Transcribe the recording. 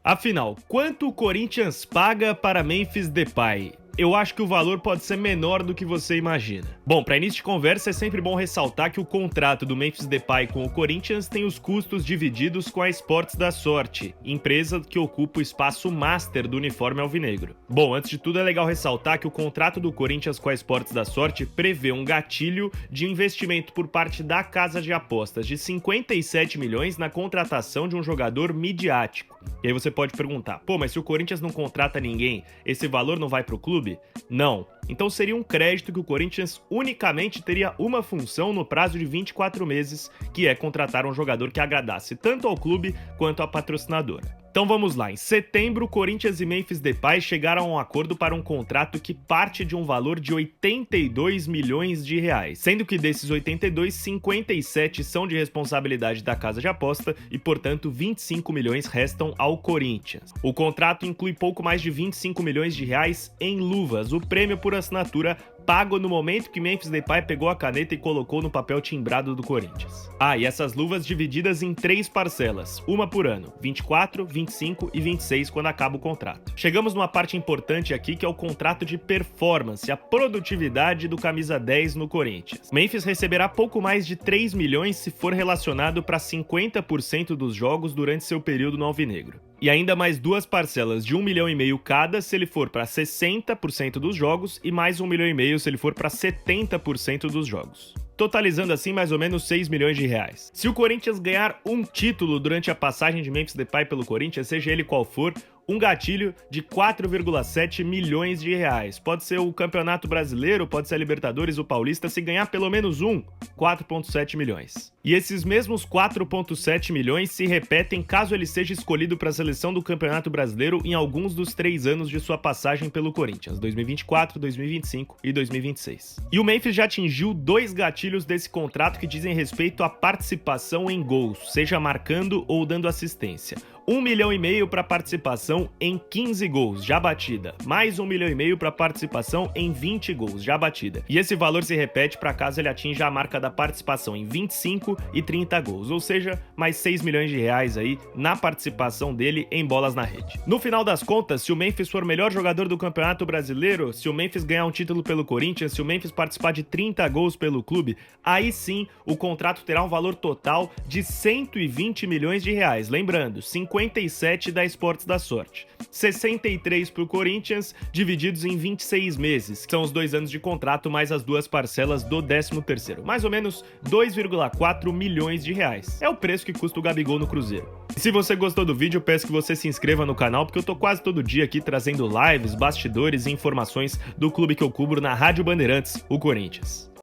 Afinal, quanto o Corinthians paga para Memphis Depay? Eu acho que o valor pode ser menor do que você imagina. Bom, para início de conversa é sempre bom ressaltar que o contrato do Memphis Depay com o Corinthians tem os custos divididos com a Esportes da Sorte, empresa que ocupa o espaço master do uniforme alvinegro. Bom, antes de tudo é legal ressaltar que o contrato do Corinthians com a Esportes da Sorte prevê um gatilho de investimento por parte da casa de apostas de 57 milhões na contratação de um jogador midiático. E aí você pode perguntar, pô, mas se o Corinthians não contrata ninguém, esse valor não vai pro clube? Não. Então seria um crédito que o Corinthians unicamente teria uma função no prazo de 24 meses, que é contratar um jogador que agradasse tanto ao clube quanto à patrocinadora. Então vamos lá, em setembro, Corinthians e Memphis Depay chegaram a um acordo para um contrato que parte de um valor de 82 milhões de reais, sendo que desses 82, 57 são de responsabilidade da casa de aposta e, portanto, 25 milhões restam ao Corinthians. O contrato inclui pouco mais de 25 milhões de reais em luvas, o prêmio por assinatura pago no momento que Memphis Depay pegou a caneta e colocou no papel timbrado do Corinthians. Ah, e essas luvas divididas em 3 parcelas, uma por ano, 24, 25 e 26 quando acaba o contrato. Chegamos numa parte importante aqui que é o contrato de performance, a produtividade do camisa 10 no Corinthians. Memphis receberá pouco mais de 3 milhões se for relacionado para 50% dos jogos durante seu período no alvinegro. E ainda mais 2 parcelas de 1,5 milhão cada se ele for para 60% dos jogos e mais 1,5 milhão se ele for para 70% dos jogos. Totalizando assim mais ou menos 6 milhões de reais. Se o Corinthians ganhar um título durante a passagem de Memphis Depay pelo Corinthians, seja ele qual for, um gatilho de 4,7 milhões de reais. Pode ser o Campeonato Brasileiro, pode ser a Libertadores ou Paulista, se ganhar pelo menos um, 4,7 milhões. E esses mesmos 4,7 milhões se repetem caso ele seja escolhido para a seleção do Campeonato Brasileiro em alguns dos 3 anos de sua passagem pelo Corinthians, 2024, 2025 e 2026. E o Memphis já atingiu 2 gatilhos desse contrato que dizem respeito à participação em gols, seja marcando ou dando assistência. 1,5 milhão para participação em 15 gols, já batida, mais 1,5 milhão para participação em 20 gols, já batida. E esse valor se repete para caso ele atinja a marca da participação em 25 e 30 gols, ou seja, mais 6 milhões de reais aí na participação dele em bolas na rede. No final das contas, se o Memphis for o melhor jogador do Campeonato Brasileiro, se o Memphis ganhar um título pelo Corinthians, se o Memphis participar de 30 gols pelo clube, aí sim o contrato terá um valor total de 120 milhões de reais. Lembrando, 57 da Esportes da Sorte, 63 para o Corinthians, divididos em 26 meses, que são os 2 anos de contrato mais as 2 parcelas do 13º, mais ou menos 2,4 milhões de reais. É o preço que custa o Gabigol no Cruzeiro. E se você gostou do vídeo, eu peço que você se inscreva no canal, porque eu tô quase todo dia aqui trazendo lives, bastidores e informações do clube que eu cubro na Rádio Bandeirantes, o Corinthians.